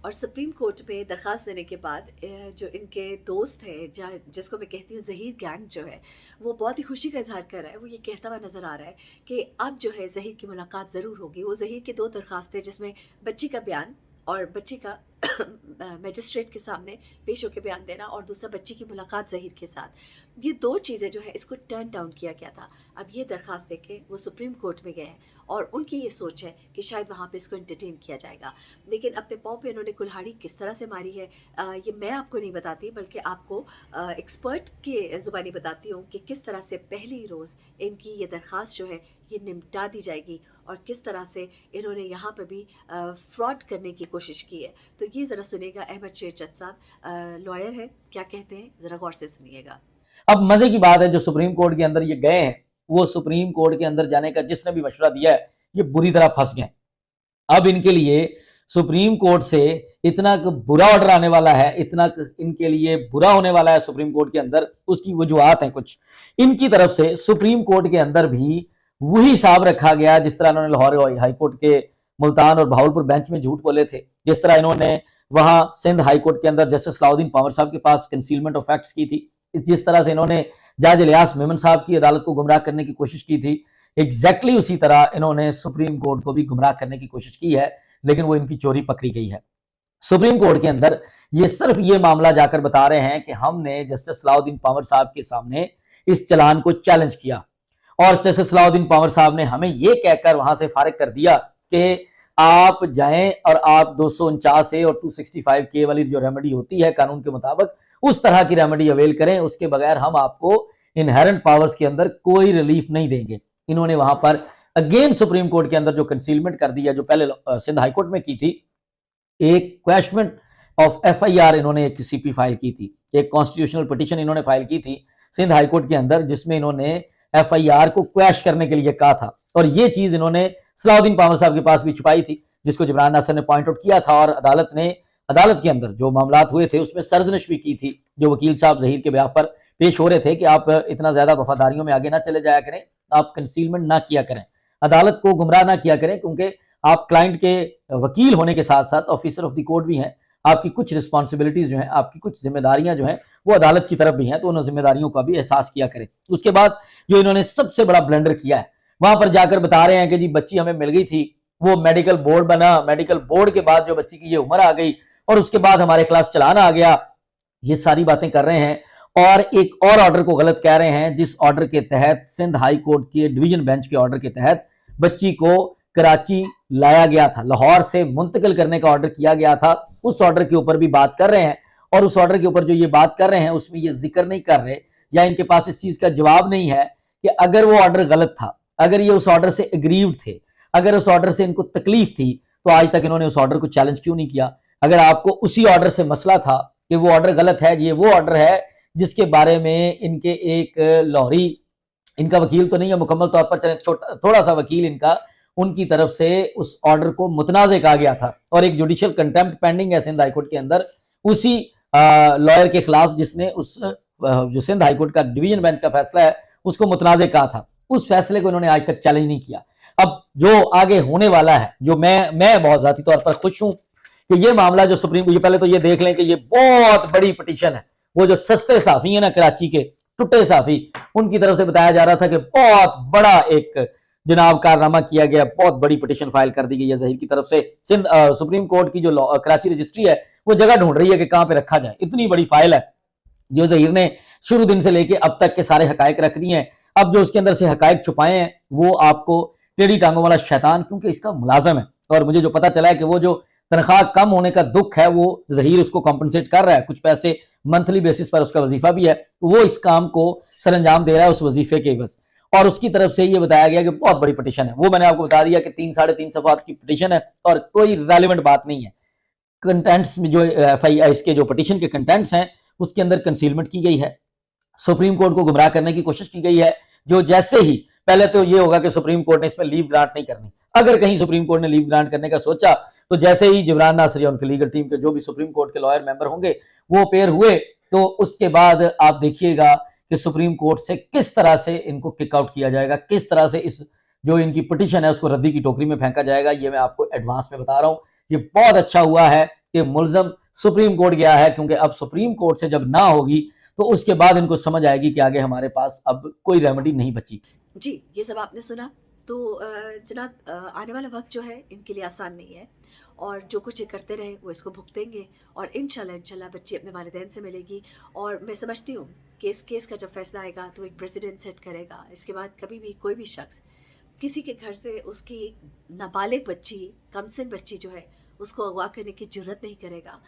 اور supreme court میں درخواست دینے کے بعد جو ان کے دوست ہے جس کو میں کہتی ہوں ظہیر گینگ جو ہے، وہ بہت ہی خوشی کا اظہار کر رہا ہے. وہ یہ کہتا ہوا نظر آ رہا ہے کہ اب جو ہے ظہیر کی ملاقات ضرور ہوگی. وہ ظہیر کی 2 درخواستیں جس میں بچی کا بیان اور بچی کا میجسٹریٹ کے سامنے پیش ہو کے بیان دینا، اور دوسرا بچی کی ملاقات ظہیر کے ساتھ، یہ 2 چیزیں جو ہے اس کو ٹرن ڈاؤن کیا گیا تھا. اب یہ درخواست دے کے وہ سپریم کورٹ میں گئے ہیں اور ان کی یہ سوچ ہے کہ شاید وہاں پہ اس کو انٹرٹین کیا جائے گا. لیکن اپنے پاؤں پہ انہوں نے کلہاڑی کس طرح سے ماری ہے یہ میں آپ کو نہیں بتاتی، بلکہ آپ کو ایکسپرٹ کے زبانی بتاتی ہوں کہ کس طرح سے پہلی روز ان کی یہ درخواست جو ہے یہ نمٹا دی جائے گی، اور کس طرح سے انہوں نے یہاں پہ بھی فراڈ کرنے کی کوشش کی ہے. تو یہ ذرا سنیے گا احمد شیر جج صاحب لائر ہے، کیا کہتے ہیں، ذرا غور سے سنیے گا. اب مزے کی بات ہے جو سپریم کورٹ کے اندر یہ گئے ہیں، وہ سپریم کورٹ کے اندر جانے کا جس نے بھی مشورہ دیا ہے یہ بری طرح پھنس گئے. اب ان کے لیے سپریم کورٹ سے اتنا برا آرڈر آنے والا ہے، اتنا ان کے لیے برا ہونے والا ہے سپریم کورٹ کے اندر. اس کی وجوہات ہیں کچھ. ان کی طرف سے سپریم کورٹ کے اندر بھی وہی حساب رکھا گیا جس طرح انہوں نے لاہور ہائی کورٹ کے ملتان اور بہاولپور بینچ میں جھوٹ بولے تھے، جس طرح انہوں نے وہاں سندھ ہائی کورٹ کے اندر جسٹس صلاح الدین پاور صاحب کے پاس کنسیلمنٹ آف فیکٹس کی تھی، جس طرح سے انہوں نے جج الیاس میمن صاحب کی عدالت کو گمراہ کرنے کی کوشش کی تھی. ایگزیکٹلی اسی طرح انہوں نے سپریم کورٹ کو بھی گمراہ کرنے کی کوشش کی ہے، لیکن وہ ان کی چوری پکڑی گئی ہے. سپریم کورٹ کے اندر یہ صرف یہ معاملہ جا کر بتا رہے ہیں کہ ہم نے جسٹس صلاح الدین پاور صاحب کے سامنے اس چلان کو چیلنج کیا، اور جسٹس صلاح الدین پاور صاحب نے ہمیں یہ کہہ کر وہاں سے فارغ کر دیا کہ آپ جائیں اور آپ 249A اور 265K والی جو ریمیڈی ہوتی ہے قانون کے مطابق اس طرح کی ریمیڈی اویل کریں، اس کے بغیر ہم آپ کو انہیرنٹ پاورز کے اندر کوئی ریلیف نہیں دیں گے. انہوں نے وہاں پر اگین سپریم کورٹ کے اندر جو کنسیلمنٹ کر دی ہے جو پہلے سندھ ہائی کورٹ میں کی تھی، ایک کویشمنٹ آف ایف آئی آر انہوں نے ایک سی پی فائل کی تھی، ایک کانسٹیٹیوشنل پٹیشن انہوں نے فائل کی تھی سندھ ہائی کورٹ کے اندر، جس میں انہوں نے ایف آئی آر کو کویش کرنے کے لیے کہا تھا. اور یہ چیز انہوں نے صلاح الدین پاور صاحب کے پاس بھی چھپائی تھی، جس کو جبران ناصر نے پوائنٹ آؤٹ کیا تھا، اور عدالت کے اندر جو معاملات ہوئے تھے اس میں سرزنش بھی کی تھی جو وکیل صاحب ظہیر کے بیان پر پیش ہو رہے تھے کہ آپ اتنا زیادہ وفاداریوں میں آگے نہ چلے جایا کریں، آپ کنسیلمنٹ نہ کیا کریں، عدالت کو گمراہ نہ کیا کریں، کیونکہ آپ کلائنٹ کے وکیل ہونے کے ساتھ ساتھ آفیسر آف دی کورٹ بھی ہیں، آپ کی کچھ رسپانسبلٹیز جو ہیں، آپ کی کچھ ذمہ داریاں جو ہیں وہ عدالت کی طرف بھی ہیں، تو ان ذمہ داریوں کا بھی احساس کیا کریں. اس کے بعد جو انہوں نے سب سے بڑا بلنڈر کیا ہے، وہاں پر جا کر بتا رہے ہیں کہ جی بچی ہمیں مل گئی تھی، وہ میڈیکل بورڈ بنا، میڈیکل بورڈ کے بعد جو بچی کی یہ عمر آ گئی اور اس کے بعد ہمارے خلاف چلان آ گیا. یہ ساری باتیں کر رہے ہیں اور ایک اور آرڈر کو غلط کہہ رہے ہیں، جس آرڈر کے تحت سندھ ہائی کورٹ کے ڈویژن بینچ کے آرڈر کے تحت بچی کو کراچی لایا گیا تھا، لاہور سے منتقل کرنے کا آرڈر کیا گیا تھا. اس آرڈر کے اوپر بھی بات کر رہے ہیں، اور اس آرڈر کے اوپر جو یہ بات کر رہے ہیں اس میں یہ ذکر نہیں کر رہے یا ان کے پاس اس چیز کا جواب نہیں ہے کہ اگر وہ آرڈر غلط تھا، اگر یہ اس آرڈر سے اگریوڈ تھے، اگر اس آرڈر سے ان کو تکلیف تھی، تو آج تک انہوں نے اس آرڈر کو چیلنج کیوں نہیں کیا؟ اگر آپ کو اسی آرڈر سے مسئلہ تھا کہ وہ آرڈر غلط ہے، یہ وہ آرڈر ہے جس کے بارے میں ان کے ایک لاہوری، ان کا وکیل تو نہیں ہے مکمل طور پر، تھوڑا سا وکیل ان کی طرف سے اس آرڈر کو متنازع کہا گیا تھا، اور ایک جوڈیشل کنٹیمپٹ پینڈنگ ہے سندھ ہائی کورٹ کے اندر اسی لائر کے خلاف جس نے اس جو سندھ ہائی کورٹ کا ڈویژن بینچ کا فیصلہ ہے اس کو متنازع کہا تھا. اس فیصلے کو انہوں نے آج تک چیلنج نہیں کیا. اب جو آگے ہونے والا ہے، جو میں بہت ذاتی طور پر خوش ہوں کہ یہ معاملہ جو سپریم، یہ پہلے تو یہ دیکھ لیں کہ یہ بہت بڑی پٹیشن ہے. وہ جو سستے صحافی ہیں نا کراچی کے ٹٹے صحافی، ان کی طرف سے بتایا جا رہا تھا کہ بہت بڑا ایک جناب کارنامہ کیا گیا، بہت بڑی پٹیشن فائل کر دی گئی ہے ظہیر کی طرف سے. سپریم کورٹ کی جو کراچی رجسٹری ہے وہ جگہ ڈھونڈ رہی ہے کہ کہاں پہ رکھا جائے. اتنی بڑی فائل ہے جو ظہیر نے شروع دن سے لے کے اب تک کے سارے حقائق رکھ دی ہیں. اب جو اس کے اندر سے حقائق چھپائے ہیں وہ آپ کو ٹیڑھی ٹانگوں والا شیطان، کیونکہ اس کا ملازم ہے، اور مجھے جو پتا چلا ہے کہ وہ جو تنخواہ کم ہونے کا دکھ ہے وہ ظہیر اس کو کمپنسیٹ کر رہا ہے، کچھ پیسے منتھلی بیسس پر اس کا وظیفہ بھی ہے، وہ اس کام کو سر انجام دے رہا ہے اس وظیفے کے عوض. اور اس کی طرف سے یہ بتایا گیا کہ بہت بڑی پٹیشن ہے. وہ میں نے آپ کو بتا دیا کہ 3-3.5 صفحات کی پٹیشن ہے اور کوئی ریلیونٹ بات نہیں ہے. کنٹینٹس میں جو ایف آئی اس کے جو پٹیشن کے کنٹینٹس ہیں اس کے اندر کنسیلمنٹ کی گئی ہے، سپریم کورٹ کو گمراہ کرنے کی کوشش کی گئی ہے. جو جیسے ہی پہلے تو یہ ہوگا کہ سپریم کورٹ نے اس میں لیو گرانٹ نہیں کرنی، اگر کہیں سپریم کورٹ نے لیو گرانٹ کرنے کا سوچا تو جیسے ہی جبران ناصر یا ان کی لیگل ٹیم کے جو بھی سپریم کورٹ کے لائر ممبر ہوں گے وہ اپیئر ہوئے تو اس کے بعد آپ دیکھیے گا کہ سپریم کورٹ سے کس طرح سے ان کو کک آؤٹ کیا جائے گا، کس طرح سے اس جو ان کی پٹیشن ہے اس کو ردی کی ٹوکری میں پھینکا جائے گا. یہ میں آپ کو ایڈوانس میں بتا رہا ہوں. یہ بہت اچھا ہوا ہے کہ ملزم سپریم کورٹ گیا ہے، کیونکہ اب سپریم کورٹ سے جب نہ ہوگی تو اس کے بعد ان کو سمجھ آئے گی کہ آگے ہمارے پاس اب کوئی ریمیڈی نہیں بچی۔ جی، یہ سب آپ نے سنا تو جناب آنے والا وقت جو ہے ان کے لیے آسان نہیں ہے، اور جو کچھ یہ کرتے رہے وہ اس کو بھگتیں گے، اور انشاءاللہ بچی اپنے والدین سے ملے گی۔ اور میں سمجھتی ہوں کہ اس کیس کا جب فیصلہ آئے گا تو ایک پریزیڈنٹ سیٹ کرے گا، اس کے بعد کبھی بھی کوئی بھی شخص کسی کے گھر سے اس کی نابالغ بچی، کم سن بچی جو ہے اس کو اغوا کرنے کی جرت نہیں کرے گا،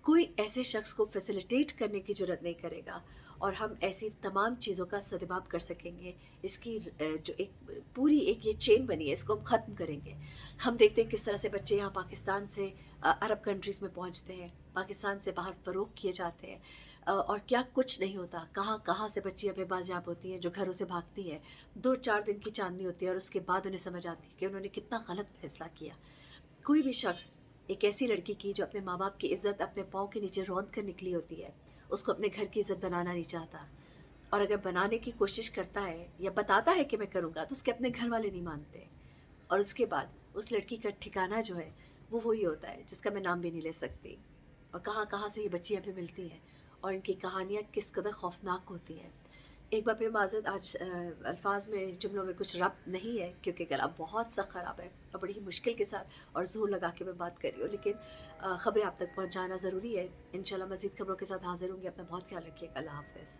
کوئی ایسے شخص کو فیسیلیٹیٹ کرنے کی جرت نہیں کرے گا، اور ہم ایسی تمام چیزوں کا سدباب کر سکیں گے۔ اس کی جو ایک پوری ایک یہ چین بنی ہے اس کو ہم ختم کریں گے۔ ہم دیکھتے ہیں کس طرح سے بچے یہاں پاکستان سے عرب کنٹریز میں پہنچتے ہیں، پاکستان سے باہر فروخت کیے جاتے ہیں، اور کیا کچھ نہیں ہوتا، کہاں کہاں سے بچیاں بے بازیاب ہوتی ہیں جو گھروں سے بھاگتی ہیں، 2-4 دن کی چاندنی ہوتی ہے اور اس کے بعد انہیں سمجھ آتی ہے کہ انہوں نے کتنا غلط فیصلہ کیا۔ کوئی بھی شخص ایک ایسی لڑکی کی جو اپنے ماں باپ کی عزت اپنے پاؤں کے نیچے روند کر نکلی ہوتی ہے، اس کو اپنے گھر کی عزت بنانا نہیں چاہتا، اور اگر بنانے کی کوشش کرتا ہے یا بتاتا ہے کہ میں کروں گا تو اس کے اپنے گھر والے نہیں مانتے، اور اس کے بعد اس لڑکی کا ٹھکانہ جو ہے وہ وہی ہوتا ہے جس کا میں نام بھی نہیں لے سکتی، اور کہاں کہاں سے یہ بچیاں بھی ملتی ہیں اور ان کی کہانیاں کس قدر خوفناک ہوتی ہیں۔ ایک بار پھر معذرت، آج الفاظ میں جملوں میں کچھ ربط نہیں ہے کیونکہ گلا بہت سخت خراب ہے اور بڑی ہی مشکل کے ساتھ اور زور لگا کے میں بات کر رہی ہوں، لیکن خبریں آپ تک پہنچانا ضروری ہے۔ انشاءاللہ مزید خبروں کے ساتھ حاضر ہوں گی۔ اپنا بہت خیال رکھیے گا۔ اللہ حافظ۔